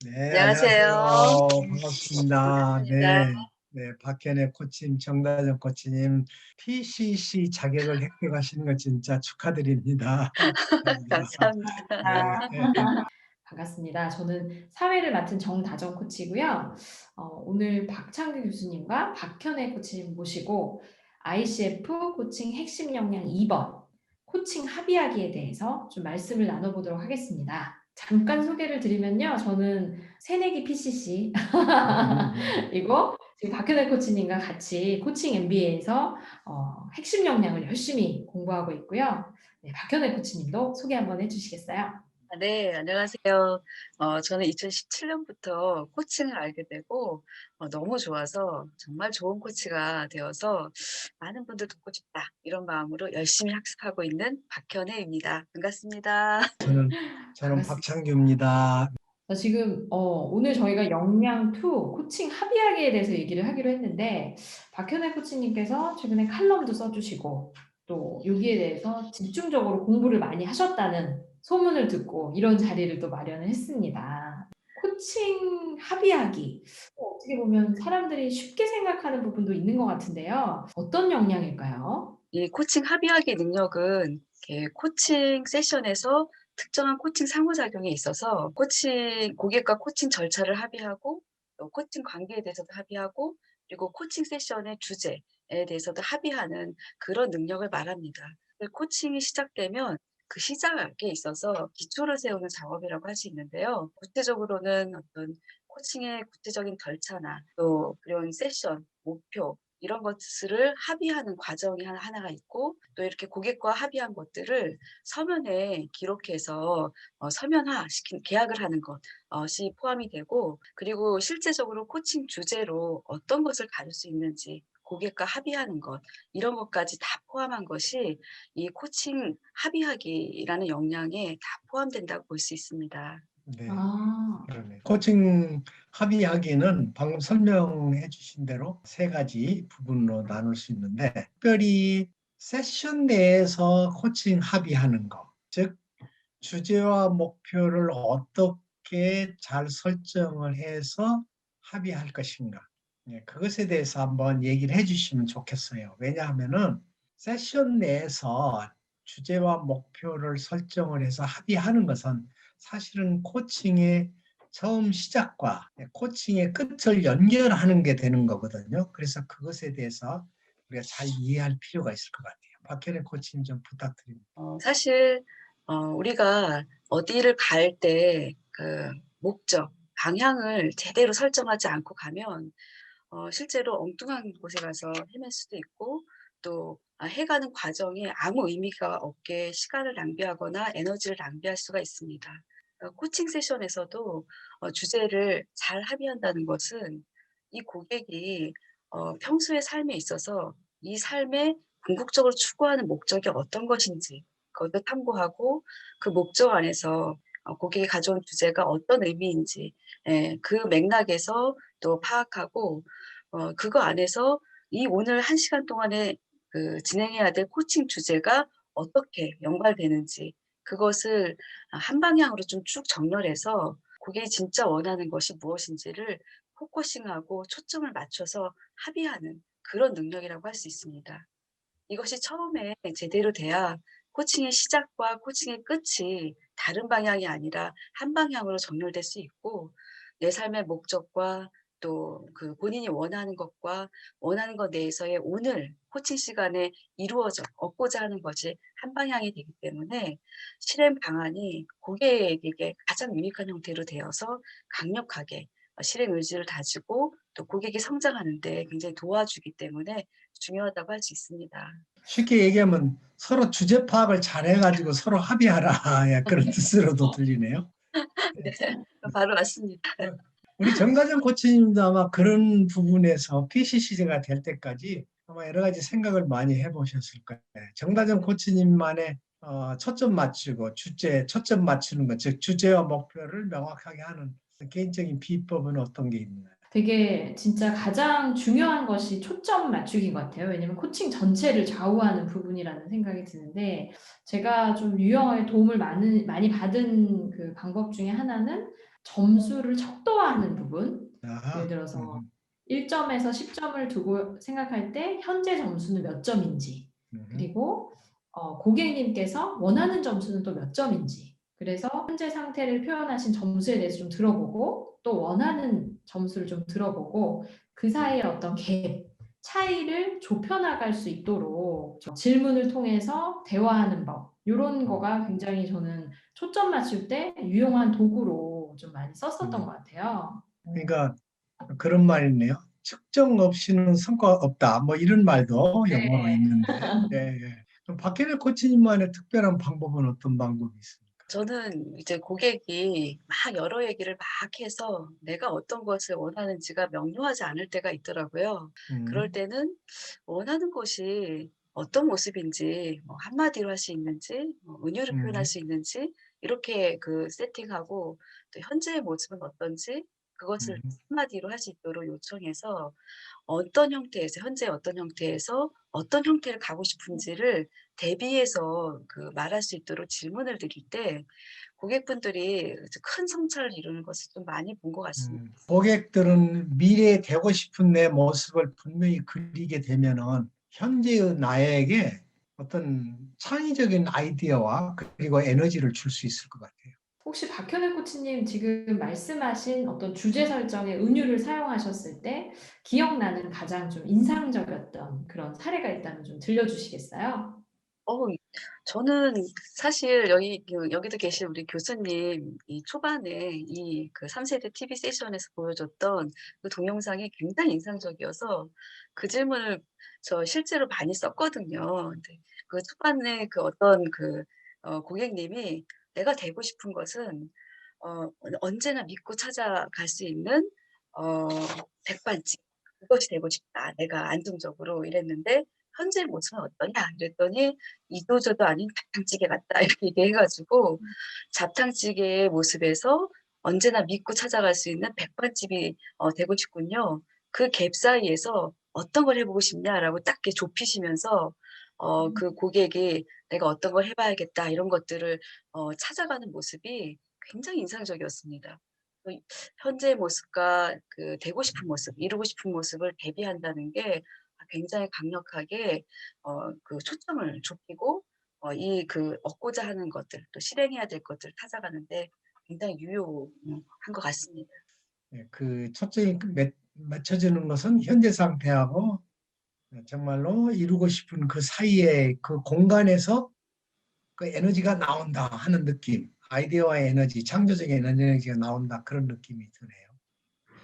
네, 안녕하세요. 안녕하세요. 반갑습니다. 반갑습니다. 네, 네, 박현애 코치님, 정다정 코치님, PCC 자격을 획득하시는 거 진짜 축하드립니다. 축하드립니다. 감사합니다. 네, 네, 반갑습니다. 저는 사회를 맡은 정다정 코치고요. 오늘 박창규 교수님과 박현애 코치님 모시고 ICF 코칭 핵심 역량 2번 코칭 합의하기에 대해서 좀 말씀을 나눠보도록 하겠습니다. 잠깐 소개를 드리면요. 저는 새내기 PCC 이거 지금 박현애 코치님과 같이 코칭 MBA에서 핵심 역량을 열심히 공부하고 있고요. 네, 박현애 코치님도 소개 한번 해주시겠어요? 네, 안녕하세요. 저는 2017년부터 코칭을 알게 되고 너무 좋아서 정말 좋은 코치가 되어서 많은 분들 돕고 싶다 이런 마음으로 열심히 학습하고 있는 박현애입니다. 반갑습니다. 저는 반갑습니다. 박창규입니다. 지금 오늘 저희가 역량 2 코칭 합의하기에 대해서 얘기를 하기로 했는데 박현애 코치님께서 최근에 칼럼도 써주시고 또 여기에 대해서 집중적으로 공부를 많이 하셨다는 소문을 듣고 이런 자리를 또 마련을 했습니다. 코칭 합의하기 어떻게 보면 사람들이 쉽게 생각하는 부분도 있는 것 같은데요. 어떤 역량일까요? 이 코칭 합의하기 능력은 이렇게 코칭 세션에서 특정한 코칭 상호작용에 있어서 고객과 코칭 절차를 합의하고 또 코칭 관계에 대해서도 합의하고 그리고 코칭 세션의 주제에 대해서도 합의하는 그런 능력을 말합니다. 코칭이 시작되면 그 시작에 있어서 기초를 세우는 작업이라고 할 수 있는데요. 구체적으로는 어떤 코칭의 구체적인 절차나 또 그런 세션, 목표 이런 것들을 합의하는 과정이 하나가 있고 또 이렇게 고객과 합의한 것들을 서면에 기록해서 서면화시킨 계약을 하는 것이 포함이 되고 그리고 실제적으로 코칭 주제로 어떤 것을 다룰 수 있는지 고객과 합의하는 것 이런 것까지 다 포함한 것이 이 코칭 합의하기라는 역량에 다 포함된다고 볼 수 있습니다. 네, 아, 그러네. 코칭 합의하기는 방금 설명해 주신 대로 세 가지 부분으로 나눌 수 있는데, 특별히 세션 내에서 코칭 합의하는 거, 즉 주제와 목표를 어떻게 잘 설정을 해서 합의할 것인가. 네, 그것에 대해서 한번 얘기를 해주시면 좋겠어요. 왜냐하면은 세션 내에서 주제와 목표를 설정을 해서 합의하는 것은 사실은 코칭의 처음 시작과 코칭의 끝을 연결하는 게 되는 거거든요. 그래서 그것에 대해서 우리가 잘 이해할 필요가 있을 것 같아요. 박현애 코치님 좀 부탁드립니다. 사실 우리가 어디를 갈 때 그 목적, 방향을 제대로 설정하지 않고 가면 실제로 엉뚱한 곳에 가서 헤맬 수도 있고 또 해가는 과정에 아무 의미가 없게 시간을 낭비하거나 에너지를 낭비할 수가 있습니다. 코칭 세션에서도 주제를 잘 합의한다는 것은 이 고객이 평소의 삶에 있어서 이 삶에 궁극적으로 추구하는 목적이 어떤 것인지 그것도 탐구하고 그 목적 안에서 고객이 가져온 주제가 어떤 의미인지 그 맥락에서 또 파악하고 그거 안에서 이 오늘 1 시간 동안에 그 진행해야 될 코칭 주제가 어떻게 연관되는지 그것을 한 방향으로 좀 쭉 정렬해서 고객이 진짜 원하는 것이 무엇인지를 포커싱하고 초점을 맞춰서 합의하는 그런 능력이라고 할 수 있습니다. 이것이 처음에 제대로 돼야 코칭의 시작과 코칭의 끝이 다른 방향이 아니라 한 방향으로 정렬될 수 있고 내 삶의 목적과 또 그 본인이 원하는 것과 원하는 것 내에서의 오늘 코칭 시간에 이루어져 얻고자 하는 것이 한 방향이 되기 때문에 실행 방안이 고객에게 가장 유익한 형태로 되어서 강력하게 실행 의지를 다지고 또 고객이 성장하는 데 굉장히 도와주기 때문에 중요하다고 할 수 있습니다. 쉽게 얘기하면 서로 주제 파악을 잘 해가지고 서로 합의하라. 예, 그런 뜻으로도 들리네요. 네. 바로 맞습니다. 우리 정다정 코치님도 아마 그런 부분에서 PCC가 될 때까지 아마 여러 가지 생각을 많이 해보셨을 거예요. 정다정 코치님만의 초점 맞추고 초점 맞추는 것, 즉 주제와 목표를 명확하게 하는 개인적인 비법은 어떤 게 있나요? 되게 진짜 가장 중요한 것이 초점 맞추기인 것 같아요. 왜냐면 코칭 전체를 좌우하는 부분이라는 생각이 드는데 제가 좀 유형의 도움을 많이 받은 그 방법 중에 하나는 점수를 척도화하는 부분, 예를 아하. 들어서 1점에서 10점을 두고 생각할 때 현재 점수는 몇 점인지, 그리고 고객님께서 원하는 점수는 또 몇 점인지, 그래서 현재 상태를 표현하신 점수에 대해서 좀 들어보고 또 원하는 점수를 좀 들어보고 그 사이에 어떤 갭, 차이를 좁혀나갈 수 있도록 질문을 통해서 대화하는 법, 이런 거가 굉장히 저는 초점 맞출 때 유용한 도구로 좀 많이 썼었던 것 같아요. 그러니까 그런 말이 있네요. 측정 없이는 성과 없다. 뭐 이런 말도 영어로 네. 있는데. 예, 예. 그럼 박현애 코치님만의 특별한 방법은 어떤 방법이 있습니까? 저는 이제 고객이 막 여러 얘기를 막 해서 내가 어떤 것을 원하는지가 명료하지 않을 때가 있더라고요. 그럴 음, 때는 원하는 것이 어떤 모습인지, 뭐 한마디로 할 수 있는지, 뭐 은유를 표현할 음, 수 있는지, 이렇게 그 세팅하고 또 현재의 모습은 어떤지, 그것을 음, 한마디로 할 수 있도록 요청해서 어떤 형태에서 현재 어떤 형태에서 어떤 형태를 가고 싶은지를 대비해서 그 말할 수 있도록 질문을 드릴 때 고객분들이 이제 큰 성찰을 이루는 것을 좀 많이 본 것 같습니다. 고객들은 미래에 되고 싶은 내 모습을 분명히 그리게 되면은 현재의 나에게 어떤 창의적인 아이디어와 그리고 에너지를 줄 수 있을 것 같아요. 혹시 박현애 코치님 지금 말씀하신 어떤 주제 설정에 은유를 사용하셨을 때 기억나는 가장 좀 인상적이었던 그런 사례가 있다면 좀 들려주시겠어요? 어 저는 사실 여기도 계신 우리 교수님 이 초반에 이 그 3 세대 TV 세션에서 보여줬던 그 동영상이 굉장히 인상적이어서 그 질문을 저 실제로 많이 썼거든요. 근데 그 초반에 그 어떤 그 고객님이 "내가 되고 싶은 것은 언제나 믿고 찾아갈 수 있는 어 백반집. 그것이 되고 싶다. 내가 안정적으로." 이랬는데 "현재 모습은 어떠냐?" 이랬더니 "이도저도 아닌 잡탕찌개 같다." 이렇게 얘기해 가지고 잡탕찌개의 모습에서 언제나 믿고 찾아갈 수 있는 백반집이 되고 싶군요. 그 갭 사이에서 "어떤 걸 해 보고 싶냐?"라고 딱 이렇게 좁히시면서 그 고객이 '내가 어떤 걸 해 봐야겠다.' 이런 것들을 찾아가는 모습이 굉장히 인상적이었습니다. 그 현재의 모습과 그 되고 싶은 모습, 이루고 싶은 모습을 대비한다는 게 굉장히 강력하게 그 초점을 좁히고 그 얻고자 하는 것들 또 실행해야 될 것들을 찾아가는 데 굉장히 유효한 것 같습니다. 예, 그 초점이 맞춰지는 것은 현재 상태하고 정말로 이루고 싶은 그 사이에 그 공간에서 그 에너지가 나온다 하는 느낌, 아이디어와 에너지, 창조적인 에너지가 나온다 그런 느낌이 드네요.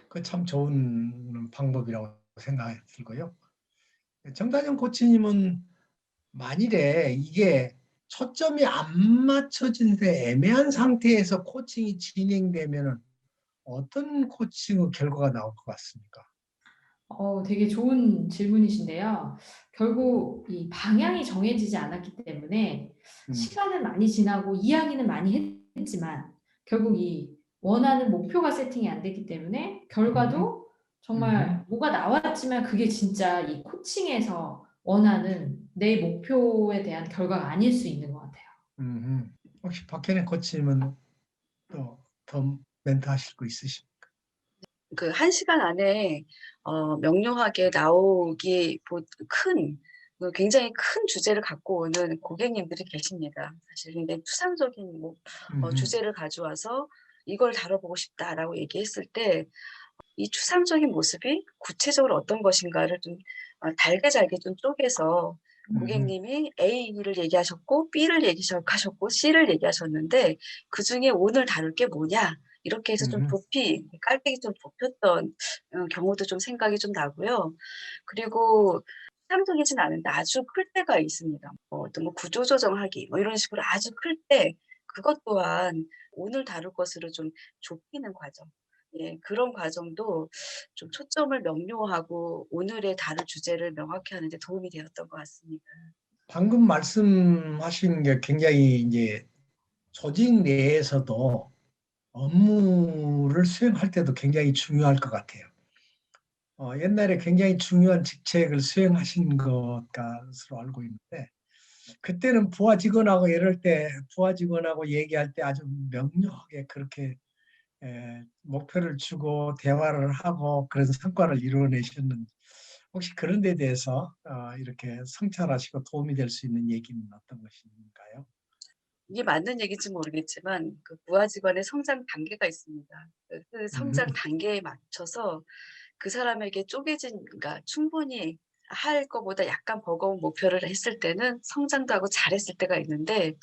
그 참 좋은 방법이라고 생각이 들고요. 정다정 코치님은 만일에 이게 초점이 안 맞춰진 데 애매한 상태에서 코칭이 진행되면 어떤 코칭의 결과가 나올 것 같습니까? 되게 좋은 질문이신데요. 결국 이 방향이 정해지지 않았기 때문에 음, 시간은 많이 지나고 이야기는 많이 했지만 결국 이 원하는 목표가 세팅이 안 됐기 때문에 음, 결과도 음, 정말 뭐가 나왔지만 그게 진짜 이 코칭에서 원하는 내 목표에 대한 결과가 아닐 수 있는 것 같아요. 혹시 박현애 코치님은 또 더 멘트 하실 거 있으십니까? 그 1 시간 안에 명료하게 나오기 큰 굉장히 큰 주제를 갖고 오는 고객님들이 계십니다. 사실 굉장히 추상적인 뭐 음, 주제를 가져와서 "이걸 다뤄보고 싶다."라고 얘기했을 때 이 추상적인 모습이 구체적으로 어떤 것인가를 좀 잘게 잘게 좀 쪼개서 음, 고객님이 A를 얘기하셨고 B를 하셨고 C를 얘기하셨는데 "그중에 오늘 다룰 게 뭐냐?" 이렇게 해서 좀 음, 깔때기 좀 좁혔던 경우도 좀 생각이 좀 나고요. 그리고 추상적이진 않은데 아주 클 때가 있습니다. 어떤 구조조정하기 뭐 이런 식으로 아주 클 때 그것 또한 오늘 다룰 것으로 좀 좁히는 과정. 예 그런 과정도 좀 초점을 명료하고 오늘의 다룰 주제를 명확히 하는 데 도움이 되었던 것 같습니다. 방금 말씀하신 게 굉장히 이제 조직 내에서도 업무를 수행할 때도 굉장히 중요할 것 같아요. 옛날에 굉장히 중요한 직책을 수행하신 것으로 알고 있는데, 그때는 부하 직원하고 이럴 때, 부하 직원하고 얘기할 때 아주 명료하게 그렇게 목표를 주고 대화를 하고 그런 성과를 이루어내셨는지 혹시 그런 데 대해서 이렇게 성찰하시고 도움이 될 수 있는 얘기는 어떤 것인가요? 이게 맞는 얘기인지 모르겠지만 그 부하직원의 성장 단계가 있습니다. 그 성장 음, 단계에 맞춰서 그 사람에게 쪼개진 그러니까 충분히 할 거보다 약간 버거운 목표를 했을 때는 성장도 하고 잘했을 때가 있는데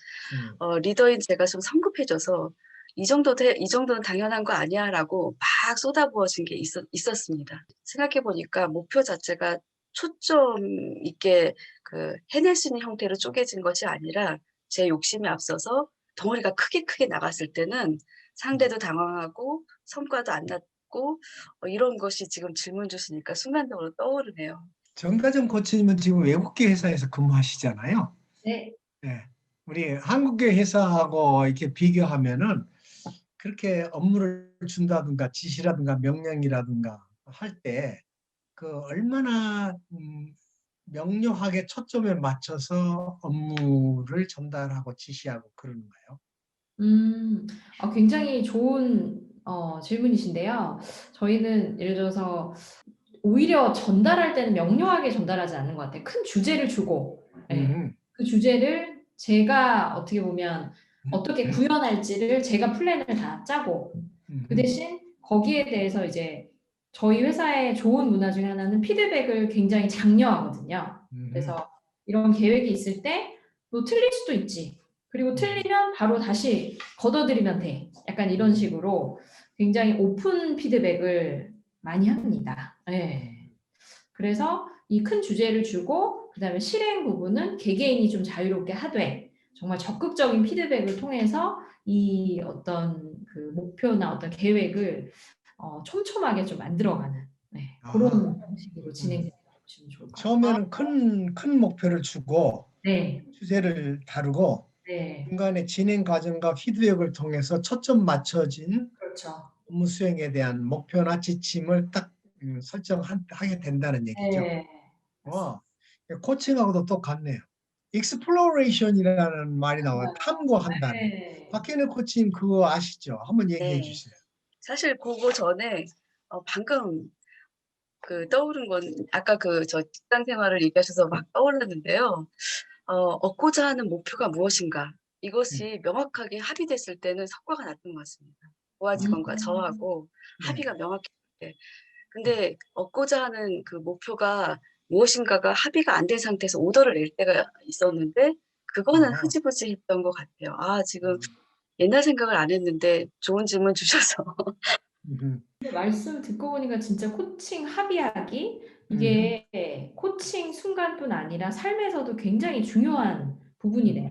음, 리더인 제가 좀 성급해져서 이 정도는 당연한 거 아니야?"라고 막 쏟아부어진 게 있었습니다. 생각해 보니까 목표 자체가 초점 있게 해낼 수 있는 형태로 쪼개진 것이 아니라 제 욕심이 앞서서 덩어리가 크게 나갔을 때는 음. 상대도 당황하고 성과도 안 났고 이런 것이 지금 질문 주시니까 순간적으로 떠오르네요. 정다정 코치님은 지금 외국계 회사에서 근무하시잖아요. 네. 예. 우리 한국계 회사하고 이렇게 비교하면은 그렇게 업무를 준다든가 지시라든가 명령이라든가 할 때 그 얼마나 명료하게 초점에 맞춰서 업무를 전달하고 지시하고 그러는가요? 음. 굉장히 좋은 질문이신데요. 저희는 예를 들어서 오히려 전달할 때는 명료하게 전달하지 않는 것 같아요. 큰 주제를 주고 예. 음, 그 주제를 제가 어떻게 보면 어떻게 구현할지를 제가 플랜을 다 짜고 그 음, 대신 거기에 대해서 이제 저희 회사의 좋은 문화 중에 하나는 피드백을 굉장히 장려하거든요. 음, 그래서 이런 계획이 있을 때 뭐 틀릴 수도 있지. 그리고 음, 틀리면 바로 다시 걷어들이면 돼. 약간 이런 음, 식으로 굉장히 오픈 피드백을 많이 합니다. 예. 음. 그래서 이 큰 주제를 주고 그다음에 실행 부분은 개개인이 좀 자유롭게 하되 정말 적극적인 피드백을 통해서 이 어떤 그 목표나 어떤 계획을 촘촘하게 좀 만들어가는 네, 아, 그런 방식으로 음. 진행된다고 보시면 좋을 것 같아요. 처음에는 큰 목표를 주고 네, 주제를 다루고 네, 중간에 진행 과정과 피드백을 통해서 초점 맞춰진 그렇죠. 업무 수행에 대한 목표나 지침을 딱 설정하게 된다는 얘기죠. 네, 맞습니다. 와, 코칭하고도 똑같네요. exploration이라는 말이 나와요. 탐구한다는. 네. 박현일 코치님 그거 아시죠? 한번 얘기해 네. 주세요. 사실 그거 전에 방금 떠오른 건 아까 저 직장 생활을 얘기하셔서 막 떠올랐는데요. 얻고자 하는 목표가 무엇인가? 음, 이것이 명확하게 합의됐을 때는 성과가 났던 것 같습니다. 부하 직원과 음, 저하고 네. 합의가 명확했을 때. 음. 근데 얻고자 하는 그 목표가 무엇인가가 합의가 안 된 상태에서 오더를 낼 때가 있었는데 그거는 아, 흐지부지했던 것 같아요. 아 지금 음, 옛날 생각을 안 했는데 좋은 질문 주셔서. 음, 말씀 듣고 보니까 진짜 코칭 합의하기 음, 이게 코칭 순간뿐 아니라 삶에서도 굉장히 중요한 음, 부분이네요.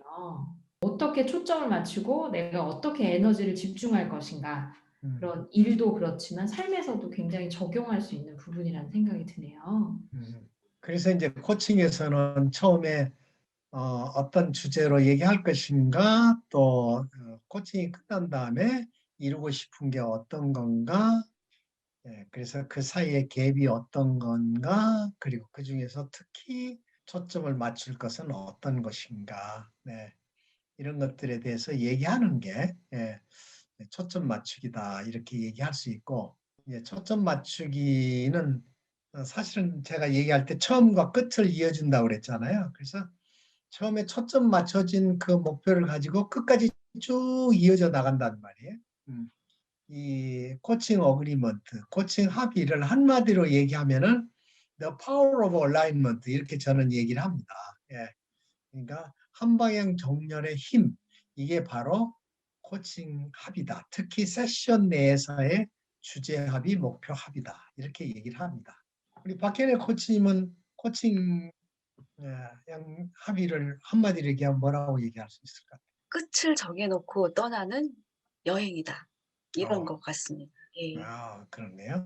어떻게 초점을 맞추고 내가 어떻게 에너지를 집중할 것인가. 음, 그런 일도 그렇지만 삶에서도 굉장히 적용할 수 있는 부분이라는 생각이 드네요. 그래서 이제 코칭에서는 처음에 어떤 주제로 얘기할 것인가, 또 코칭이 끝난 다음에 이루고 싶은 게 어떤 건가, 그래서 그 사이에 갭이 어떤 건가, 그리고 그 중에서 특히 초점을 맞출 것은 어떤 것인가, 네, 이런 것들에 대해서 얘기하는 게 초점 맞추기다 이렇게 얘기할 수 있고, 초점 맞추기는 사실은 제가 얘기할 때 처음과 끝을 이어준다고 그랬잖아요. 그래서 처음에 초점 맞춰진 그 목표를 가지고 끝까지 쭉 이어져 나간단 말이에요. 음. 이 코칭 어그리먼트, 코칭 합의를 한마디로 얘기하면은 the power of alignment 이렇게 저는 얘기를 합니다. 예. 그러니까 한방향 정렬의 힘 이게 바로 코칭 합의다. 특히 세션 내에서의 주제 합의, 목표 합의다. 이렇게 얘기를 합니다. 우리 박현애 코치님은 코칭 합의를 한마디로 얘기하면 뭐라고 얘기할 수 있을까? 끝을 정해놓고 떠나는 여행이다. 이런 어, 것 같습니다. 예. 그렇네요.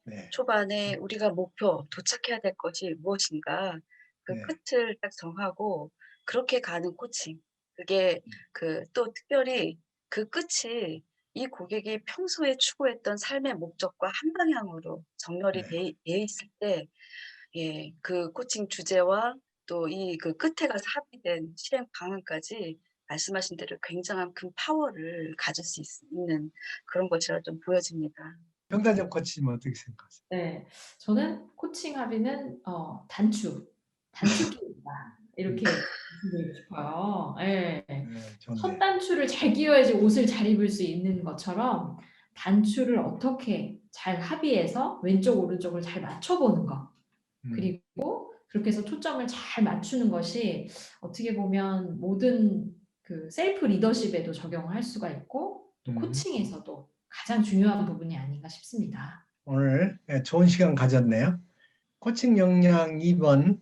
네, 초반에 우리가 목표, 도착해야 될 것이 무엇인가, 그 네, 끝을 딱 정하고 그렇게 가는 코칭. 그게 또 특별히 그 끝이 이 고객이 평소에 추구했던 삶의 목적과 한 방향으로 정렬이 네, 돼 있을 때, 예, 그 코칭 주제와 또 이 끝에 가서 합의된 실행 방안까지 말씀하신 대로 굉장한 큰 파워를 가질 수 있는 그런 것이라 좀 보여집니다. 정다정 코치님 어떻게 생각하세요? 네, 저는 코칭 합의는 단축키입니다. 이렇게 말씀드리고 싶어요. 네. 네, 첫 좋네요. 단추를 잘 끼워야지 옷을 잘 입을 수 있는 것처럼 단추를 어떻게 잘 합의해서 왼쪽 오른쪽을 잘 맞춰보는 것. 그리고 그렇게 해서 초점을 잘 맞추는 것이 어떻게 보면 모든 그 셀프 리더십에도 적용할 수가 있고 또 코칭에서도 가장 중요한 부분이 아닌가 싶습니다. 오늘 좋은 시간 가졌네요. 코칭 역량 2번,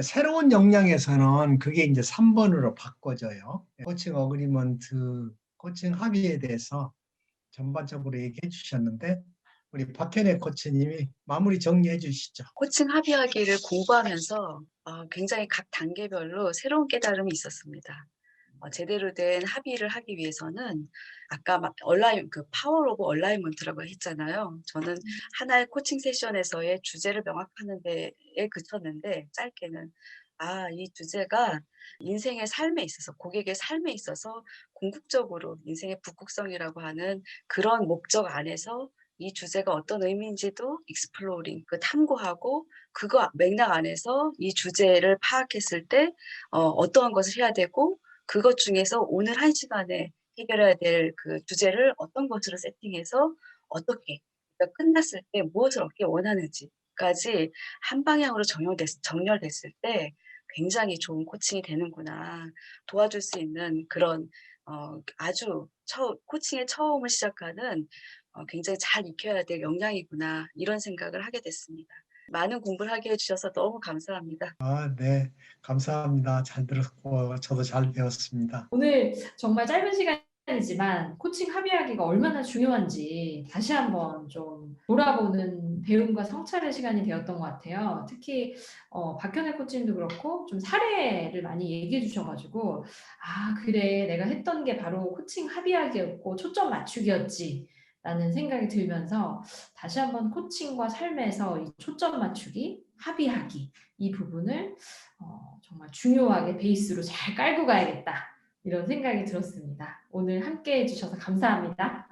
새로운 역량에서는 그게 이제 3번으로 바꿔져요. 코칭 어그리먼트, 코칭 합의에 대해서 전반적으로 얘기해 주셨는데 우리 박현애 코치님이 마무리 정리해 주시죠. 코칭 합의하기를 공부하면서 굉장히 각 단계별로 새로운 깨달음이 있었습니다. 제대로 된 합의를 하기 위해서는 아까 막 파워 오브 얼라이먼트라고 했잖아요. 저는 하나의 코칭 세션에서의 주제를 명확하는 데에 그쳤는데 짧게는 이 주제가 인생의 삶에 있어서 고객의 삶에 있어서 궁극적으로 인생의 북극성이라고 하는 그런 목적 안에서 이 주제가 어떤 의미인지도 익스플로링 탐구하고 그거 맥락 안에서 이 주제를 파악했을 때 어떠한 것을 해야 되고 그것 중에서 오늘 1시간에 해결해야 될 그 주제를 어떤 것으로 세팅해서 어떻게 그러니까 끝났을 때 무엇을 얻기 원하는지까지 한 방향으로 정렬됐을 때 굉장히 좋은 코칭이 되는구나. 도와줄 수 있는 그런 아주 코칭의 처음을 시작하는 굉장히 잘 익혀야 될 역량이구나. 이런 생각을 하게 됐습니다. 많은 공부를 하게 해 주셔서 너무 감사합니다. 네, 감사합니다. 잘 들었고 저도 잘 배웠습니다. 오늘 정말 짧은 시간이지만 코칭 합의하기가 얼마나 중요한지 다시 한번 좀 돌아보는 배움과 성찰의 시간이 되었던 것 같아요. 특히 박현애 코치님도 그렇고 좀 사례를 많이 얘기해 주셔가지고 그래 내가 했던 게 바로 코칭 합의하기였고 초점 맞추기였지 라는 생각이 들면서 다시 한번 코칭과 삶에서 이 초점 맞추기, 합의하기 이 부분을 정말 중요하게 베이스로 잘 깔고 가야겠다. 이런 생각이 들었습니다. 오늘 함께 해주셔서 감사합니다.